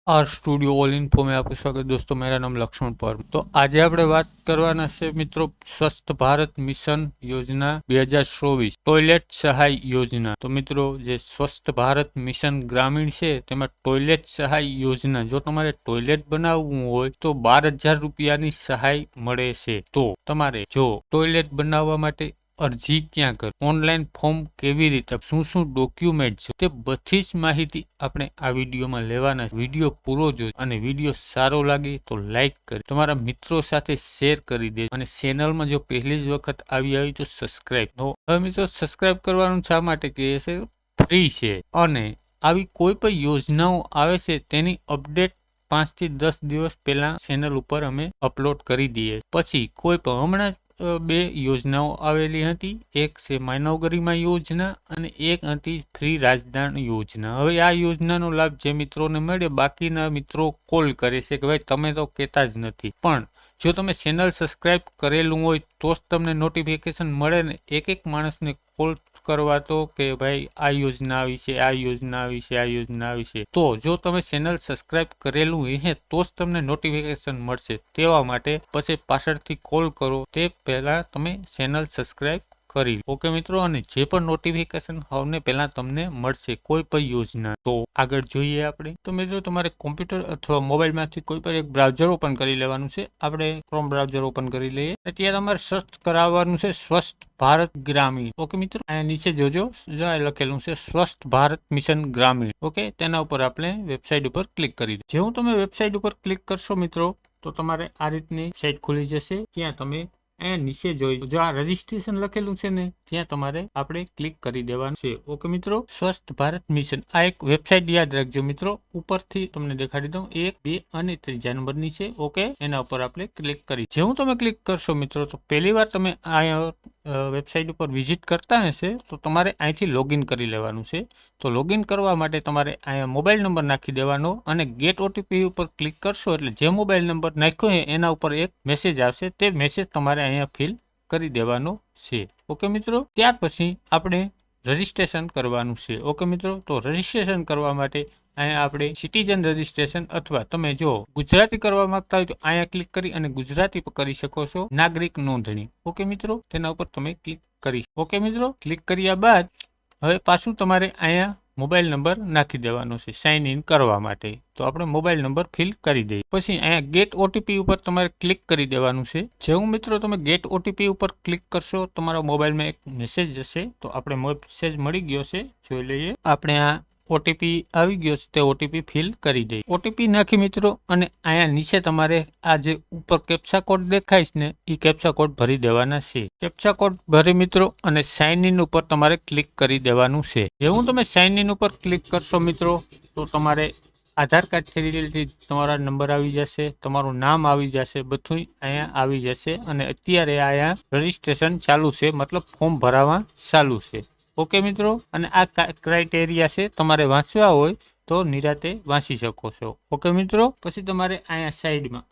Are studio all info में आपका स्वागत दोस्तों। मेरा नाम लक्ष्मण पर। तो आज આપણે વાત કરવાના છે મિત્રો સ્વસ્થ ભારત મિશન યોજના 2024 ટોયલેટ સહાય યોજના। તો મિત્રો જે સ્વસ્થ ભારત મિશન ગ્રામીણ છે તેમાં ટોયલેટ સહાય યોજના, જો તમારે ટોયલેટ બનાવવું હોય તો 12,000 રૂપિયાની સહાય મળે છે। તો તમારે જો ટોયલેટ બનાવવા માટે અરજી ક્યાં કર, ઓનલાઈન ફોર્મ કેવી રીતે, શું ડોક્યુમેન્ટ છે, તે બધી જ માહિતી આપણે આ વિડીયોમાં લેવાના છે। વિડીયો પૂરો જોજો અને વિડીયો સારો લાગે તો લાઈક કરી તમારા મિત્રો સાથે શેર કરી દેજો અને ચેનલમાં જો પહેલી જ વખત આવી તો સબસ્ક્રાઇબ। તો હવે મિત્રો સબસ્ક્રાઇબ કરવાનું શા માટે કહે છે? ફ્રી છે અને આવી કોઈ પણ યોજનાઓ આવે છે તેની અપડેટ 5 થી 10 દિવસ પહેલા ચેનલ ઉપર અમે અપલોડ કરી દઈએ। પછી કોઈ પણ હમણાં બે યોજનાઓ આવેલી હતી, એક છે માનવ ગરિમા યોજના અને એક હતી ફ્રી રાજદાન યોજના। હવે આ યોજનાનો લાભ જે મિત્રોને મળે, બાકીના મિત્રો કોલ કરે છે કે ભાઈ તમે તો કહેતા જ નથી, પણ જો તમે ચેનલ સબસ્ક્રાઇબ કરેલું હોય તો જ તમને નોટિફિકેશન મળે ને। એક માણસને કોલ કરવા તો કે ભાઈ આ યોજના આવી છે, આ યોજના આવી છે, આ યોજના આવી છે, તો જો તમે ચેનલ સબસ્ક્રાઇબ કરેલું હે તો જ તમને નોટિફિકેશન મળશે। તેવા માટે પછી પાછળથી કોલ કરો તે પહેલા તમે ચેનલ સબસ્ક્રાઇબ કરી ઓકે મિત્રો, અને જે પણ નોટિફિકેશન હવે પહેલા તમને મળશે કોઈ પણ યોજના। તો આગળ જોઈએ આપણે। તો મિત્રો તમારે કોમ્પ્યુટર અથવા મોબાઈલમાંથી કોઈ પણ એક બ્રાઉઝર ઓપન કરી લેવાનું છે। આપણે ક્રોમ બ્રાઉઝર ઓપન કરી લઈએ, ત્યાં તમારે સર્ચ કરાવવાનું છે સ્વસ્થ ભારત ગ્રામીણ। ઓકે મિત્રો, અહીંયા નીચે જોજો લખેલું છે સ્વસ્થ ભારત મિશન ગ્રામીણ। ઓકે, તેના ઉપર આપણે વેબસાઇટ ઉપર ક્લિક કરી દઈએ। જેવું તમે વેબસાઇટ ઉપર ક્લિક કરશો મિત્રો તો તમારે આ રીતની સાઇટ ખુલી જશે। ત્યાં તમે અહીંયા નીચે જોઈ જો આ રજીસ્ટ્રેશન લખેલું છે ને ત્યાં તમારે આપણે ક્લિક કરી દેવાનું છે। ઓકે મિત્રો, સ્વસ્થ ભારત મિશન આ એક વેબસાઇટ યાદ રાખજો મિત્રો, ઉપરથી તમને દેખાડી દઉં 1, 2 અને 3 નંબરની છે। ઓકે, એના ઉપર આપણે ક્લિક કરી જેવું તમે ક્લિક કરશો મિત્રો તો પહેલી વાર તમે અહીંયા વેબસાઇટ ઉપર વિઝિટ કરતા હશે તો તમારે અહીંથી લોગિન કરી લેવાનું છે। તો લોગિન કરવા માટે તમારે અહીંયા મોબાઈલ નંબર નાખી દેવાનો અને ગેટ ઓટીપી ઉપર ક્લિક કરશો એટલે જે મોબાઈલ નંબર નાખ્યો છે એના ઉપર એક મેસેજ આવશે, તે મેસેજ તમારે અહીંયા ફિલ કરી દેવાનો છે। ઓકે મિત્રો, ત્યાર પછી આપણે રજીસ્ટ્રેશન કરવાનું છે। ઓકે મિત્રો, તો રજીસ્ટ્રેશન કરવા માટે અહીંયા આપણે સિટીઝન રજીસ્ટ્રેશન અથવા તમે જો ગુજરાતી કરવા માંગતા હોય તો અહીંયા ક્લિક કરી અને ગુજરાતી કરી શકો છો, નાગરિક નોંધણી। ઓકે મિત્રો, તેના ઉપર તમે ક્લિક કરી। ઓકે મિત્રો, ક્લિક કર્યા બાદ હવે પાછું તમારે અહીંયા મોબાઈલ નંબર નાખી દેવાનો છે સાઇન ઇન કરવા માટે। તો આપણે મોબાઈલ નંબર ફિલ કરી દઈએ, પછી અહીંયા ગેટ ઓટીપી ઉપર તમારે ક્લિક કરી દેવાનું છે। જેવું મિત્રો તમે ગેટ ઓટીપી ઉપર ક્લિક કરશો તમારા મોબાઈલમાં એક મેસેજ જશે। તો આપણે મેસેજ મળી ગયો છે, જોઈ લઈએ। આપણે આ ઓટીપી આવી ગયો છે તે ઓટીપી ફિલ કરી દઈએ। ઓટીપી નાખી મિત્રો અને અહીંયા નીચે તમારે આ જે ઉપર કેપ્ચા કોડ દેખાય ને એ કેપ્ચા કોડ ભરી દેવાના છે। કેપ્ચા કોડ ભરી મિત્રો અને સાઇન ઇન ઉપર તમારે ક્લિક કરી દેવાનું છે। જેવું તમે સાઇન ઇન ઉપર ક્લિક કરશો મિત્રો તો તમારે આધાર કાર્ડથી રિલેટેડ તમારા નંબર આવી જશે, તમારું નામ આવી જશે, બધું અહીંયા આવી જશે અને અત્યારે અહીંયા રજીસ્ટ્રેશન ચાલુ છે, મતલબ ફોર્મ ભરાવા ચાલુ છે। ઓકે મિત્રો, અને આ ક્રાઇટેરિયા છે, તમારે વાંચવા હોય તો નિરાતે વાંચી શકો છો। ઓકે મિત્રો, પછી તમારે અહીંયા સાઈડમાં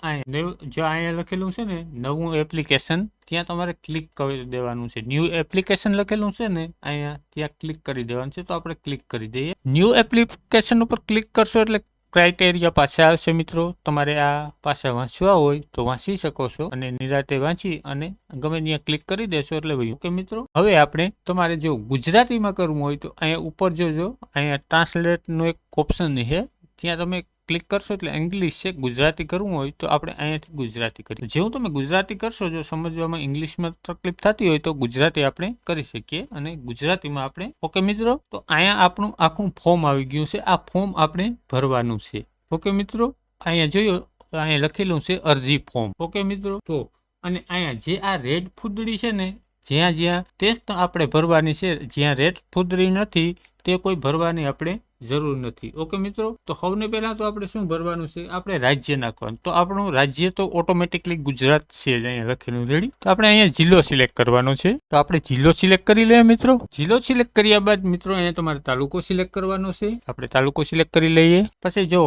જો અહીંયા લખેલું છે ને નવું એપ્લિકેશન, ત્યાં તમારે ક્લિક કરી દેવાનું છે। ન્યૂ એપ્લિકેશન લખેલું છે ને અહીંયા ત્યાં ક્લિક કરી દેવાનું છે, તો આપણે ક્લિક કરી દઈએ। ન્યૂ એપ્લિકેશન ઉપર ક્લિક કરશો એટલે ક્રાઇટેરિયા પાછા આવશે મિત્રો, તમારે આ પાછા વાંચવા હોય તો વાંચી શકો છો અને નિરાતે વાંચી અને ગમે ત્યાં ક્લિક કરી દેશો એટલે ભાઈ। ઓકે મિત્રો, હવે આપણે તમારે જો ગુજરાતીમાં કરવું હોય તો અહીંયા ઉપર જોજો, અહીંયા ટ્રાન્સલેટનો એક ઓપ્શન છે, ત્યાં તમે ક્લિક કરશો એટલે ઇંગ્લિશ છે, ગુજરાતી કરવું હોય તો આપણે અહીંયાથી ગુજરાતી કરીએ। જેવું તમે ગુજરાતી કરશો, જો સમજવામાં ઇંગ્લિશમાં તકલીફ થતી હોય તો ગુજરાતી આપણે કરી શકીએ અને ગુજરાતીમાં આપણે। ઓકે મિત્રો, તો અહીંયા આપણું આખું ફોર્મ આવી ગયું છે, આ ફોર્મ આપણે ભરવાનું છે। ઓકે મિત્રો, અહીંયા જોયો અહીંયા લખેલું છે અરજી ફોર્મ। ઓકે મિત્રો, તો અને અહીંયા જે આ રેડ ફૂદડી છે ને જ્યાં જ્યાં તે જ આપણે ભરવાની છે, જ્યાં રેડ ફૂદડી નથી તે કોઈ ભરવાની આપણે જરૂર નથી। ઓકે મિત્રો, તો સૌને પહેલા તો આપણે શું ભરવાનું છે, આપણે રાજ્ય નાખવાનું। તો આપણું રાજ્ય તો ઓટોમેટિકલી ગુજરાત છે, અહીંયા લખેલું રેડી। તો આપણે અહીંયા જિલ્લો સિલેક્ટ કરવાનો છે, તો આપણે જિલ્લો સિલેક્ટ કરી લઈએ મિત્રો। જિલ્લો સિલેક્ટ કર્યા બાદ મિત્રો અહીંયા તમારે તાલુકો સિલેક્ટ કરવાનો છે, આપણે તાલુકો સિલેક્ટ કરી લઈએ। પછી જો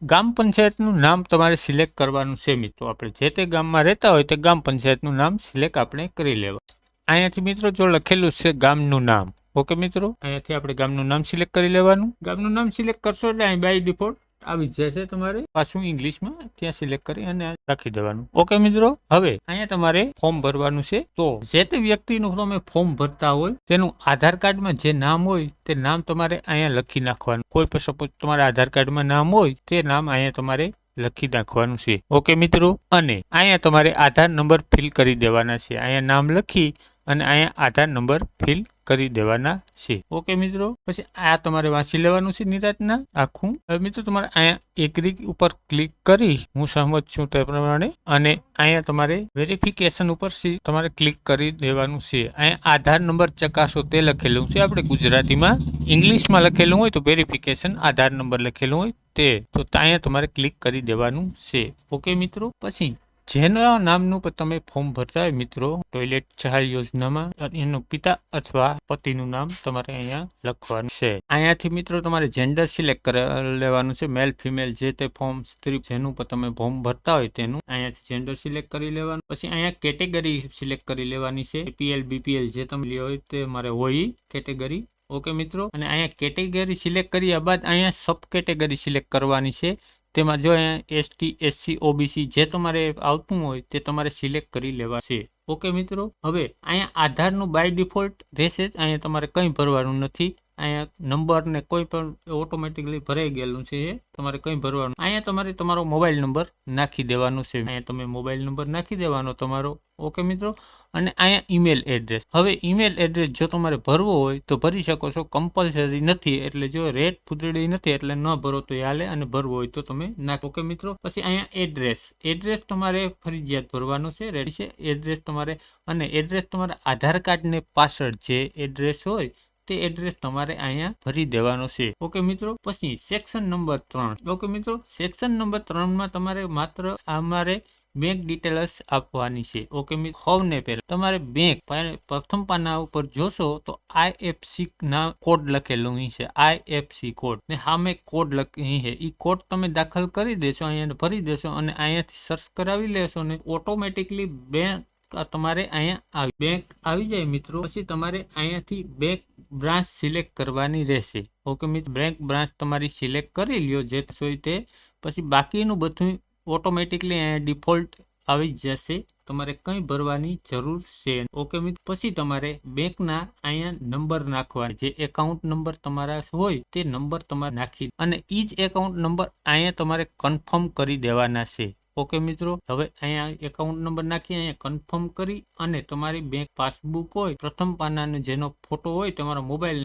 ગ્રામ પંચાયતનું નામ તમારે સિલેક્ટ કરવાનું છે મિત્રો, આપણે જે તે ગામમાં રહેતા હોય તે ગ્રામ પંચાયતનું નામ સિલેક્ટ આપણે કરી લેવા। અહીંયાથી મિત્રો જો લખેલું છે ગામનું નામ, ઓકે મિત્રો, અહીંયાથી આપણે ગામનું નામ સિલેક્ટ કરી લેવાનું। ગામનું નામ સિલેક્ટ કરશો એટલે અહીં બાય ડિફોલ્ટ આવી જશે તમારે પાછું ઇંગ્લિશમાં ત્યાં સિલેક્ટ કરી અને રાખી દેવાનું. ઓકે મિત્રો, હવે અહીંયા તમારે ફોર્મ ભરવાનું છે. તો જે તે વ્યક્તિનું તમે ફોર્મ ભરતા હોય તેનું આધાર કાર્ડમાં જે નામ હોય તે નામ તમારે અહીંયા લખી નાખવાનું. કોઈ પણ સપોઝ તમારા આધાર કાર્ડમાં નામ હોય તે નામ અહીંયા તમારે લખી નાખવાનું છે. ઓકે મિત્રો, અને અહીંયા તમારે આધાર નંબર ફિલ કરી દેવાના છે. અહીંયા નામ લખી અને અહીંયા આધાર નંબર ફિલ કરી દેવાના છે. ઓકે મિત્રો, પછી આ તમારે વાંચી લેવાનું છે નિરાંતના આખું. હવે મિત્રો તમારે અહીંયા એગ્રી ઉપર ક્લિક કરી હું સહમત છું તે પ્રમાણે, અને અહીંયા તમારે વેરિફિકેશન ઉપર તમારે ક્લિક કરી દેવાનું છે. અહીંયા આધાર નંબર ચકાસો તે લખેલું છે આપણે ગુજરાતીમાં. ઇંગ્લિશમાં લખેલું હોય તો વેરિફિકેશન આધાર નંબર લખેલું હોય તે, તો અહીંયા તમારે ક્લિક કરી દેવાનું છે. ઓકે મિત્રો, પછી જેના નામનું તમે ફોર્મ ભરતા હોય મિત્રો ટોયલેટ સહાય યોજનામાં, એનું પિતા અથવા પતિનું નામ તમારે અહીંયા લખવાનું છે. અહીંયાથી મિત્રો તમારે જેન્ડર સિલેક્ટ કરી લેવાનું છે, મેલ ફિમેલ જે તે ફોર્મ સ્ત્રી જેનું તમે ફોર્મ ભરતા હોય તેનું અહીંયાથી જેન્ડર સિલેક્ટ કરી લેવાનું. પછી અહીંયા કેટેગરી સિલેક્ટ કરી લેવાની છે. એપીએલ બીપીએલ જે તમે લ્યો હોય તે મારે હોય કેટેગરી. ઓકે મિત્રો, અને અહીંયા કેટેગરી સિલેક્ટ કર્યા બાદ અહીંયા સબ કેટેગરી સિલેક્ટ કરવાની છે. તેમાં જો અહીંયા એસટી એસસી ઓબીસી જે તમારે આવતું હોય તે તમારે સિલેક્ટ કરી લેવા છે. ઓકે મિત્રો, હવે અહીંયા આધારનું બાય ડિફોલ્ટ રહેશે જ, અહીંયા તમારે કંઈ ભરવાનું નથી. અહીંયા નંબર ને કોઈ પણ ઓટોમેટિકલી ભરાઈ ગયેલું છે, એ તમારે કંઈ ભરવાનું. અહીંયા તમારે તમારો મોબાઈલ નંબર નાખી દેવાનો છે. અહીંયા તમે મોબાઈલ નંબર નાખી દેવાનો તમારો. ઓકે મિત્રો, અને અહીંયા ઈમેલ એડ્રેસ. હવે ઈમેલ એડ્રેસ જો તમારે ભરવો હોય તો ભરી શકો છો, કમ્પલસરી નથી. એટલે જો રેટ ફૂદડી નથી એટલે ન ભરો તો હાલે, અને ભરવો હોય તો તમે નાખો. ઓકે મિત્રો, પછી અહીંયા એડ્રેસ તમારે ફરજિયાત ભરવાનો છે. રેડી છે એડ્રેસ તમારે, અને એડ્રેસ તમારા આધાર કાર્ડ ને પાછળ જે એડ્રેસ હોય તે એડ્રેસ તમારે અહીંયા ભરી દેવાનો છે. ઓકે મિત્રો, પછી સેક્શન નંબર 3. ઓકે મિત્રો, સેક્શન નંબર 3 માં તમારે માત્ર અમારે બેંક ડિટેલ્સ આપવાની છે. ઓકે મિત્રો, સૌને પહેલા તમારે બેંક પ્રથમ પાના ઉપર જોશો તો IFSC ના કોડ લખેલું છે. IFSC કોડ ને સામે કોડ લખી છે. એ કોડ તમે દાખલ કરી દેશો, અહીંયા ભરી દેશો અને અહીંયાથી સર્ચ કરાવી લેશો ને ઓટોમેટિકલી બેંક તમારે અહીંયા બેંક આવી જાય મિત્રો. પછી તમારે અહીંયાથી બેંક બ્રાન્ચ સિલેક્ટ કરવાની રહેશે. ઓકે મિત્રો, બેંક બ્રાન્ચ તમારી સિલેક્ટ કરી લ્યો જે હોય તે. પછી બાકીનું બધું ઓટોમેટિકલી અહીંયા ડિફોલ્ટ આવી જશે, તમારે કંઈ ભરવાની જરૂર છે. ઓકે મિત્રો, પછી તમારે બેંકના અહીંયા નંબર નાખવા, જે એકાઉન્ટ નંબર તમારા હોય તે નંબર તમારે નાખી અને ઈ જ એકાઉન્ટ નંબર અહીંયા તમારે કન્ફર્મ કરી દેવાના છે. ઓકે મિત્રો, હવે અહીંયા એકાઉન્ટ નંબર નાખી અહીંયા કન્ફર્મ કરી અને તમારી બેંક પાસબુક હોય પ્રથમ પાનાનો જેનો ફોટો હોય તમારો મોબાઈલ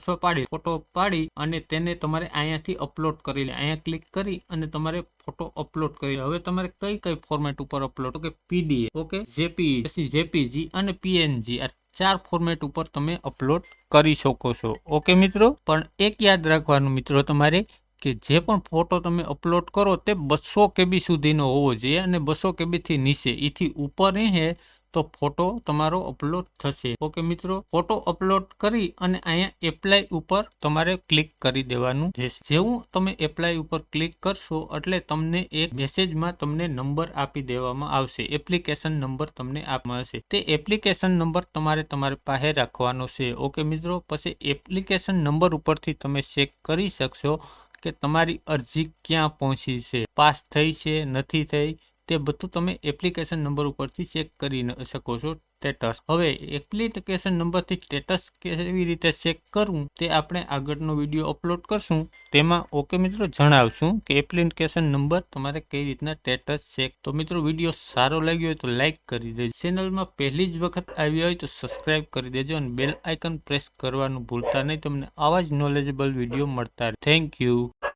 ફોટો પાડી અને તેને તમારે અહીંયાથી અપલોડ કરી લે. અહીંયા ક્લિક કરી અને તમારે ફોટો અપલોડ કરી. હવે તમારે કઈ ફોર્મેટ ઉપર અપલોડ, ઓકે PDF, ઓકે જેપીઈ, પછી જેપીજી અને PNG, આ 4 ફોર્મેટ ઉપર તમે અપલોડ કરી શકો છો. ઓકે મિત્રો, પણ એક યાદ રાખવાનું મિત્રો તમારે કે જે પણ ફોટો તમે અપલોડ કરો તે 200 KB સુધીનો હોવો જોઈએ, અને 200 KB થી નીચે, એથી ઉપર હે તો ફોટો તમારો અપલોડ થશે. ઓકે મિત્રો, ફોટો અપલોડ કરી અને અહીંયા એપ્લાય ઉપર તમારે ક્લિક કરી દેવાનું રહેશે. જેવું તમે એપ્લાય ઉપર ક્લિક કરશો એટલે તમને એક મેસેજમાં તમને નંબર આપી દેવામાં આવશે. એપ્લિકેશન નંબર તમને આપવામાં આવશે. તે એપ્લિકેશન નંબર તમારે તમારી પાસે રાખવાનો છે. ઓકે મિત્રો, પછી એપ્લિકેશન નંબર ઉપરથી તમે ચેક કરી શકશો કે તમારી અરજી ક્યાં પહોંચી છે, પાસ થઈ છે નથી થઈ, તે બધું તમે એપ્લિકેશન નંબર ઉપરથી ચેક કરી શકો છો. સ્ટેટસ, હવે એપ્લિકેશન નંબરથી સ્ટેટસ કેવી રીતે ચેક કરવું તે આપણે આગળનો વિડીયો અપલોડ કરશું, તેમાં ઓકે મિત્રો જણાવશું કે એપ્લિકેશન નંબર તમારે કઈ રીતના સ્ટેટસ ચેક. તો મિત્રો વિડીયો સારો લાગ્યો હોય તો લાઈક કરી દેજો, ચેનલમાં પહેલી જ વખત આવી હોય તો સબસ્ક્રાઇબ કરી દેજો અને બેલ આઇકન પ્રેસ કરવાનું ભૂલતા નહીં. તમને આવા જ નોલેજેબલ વિડીયો મળતા. Thank you.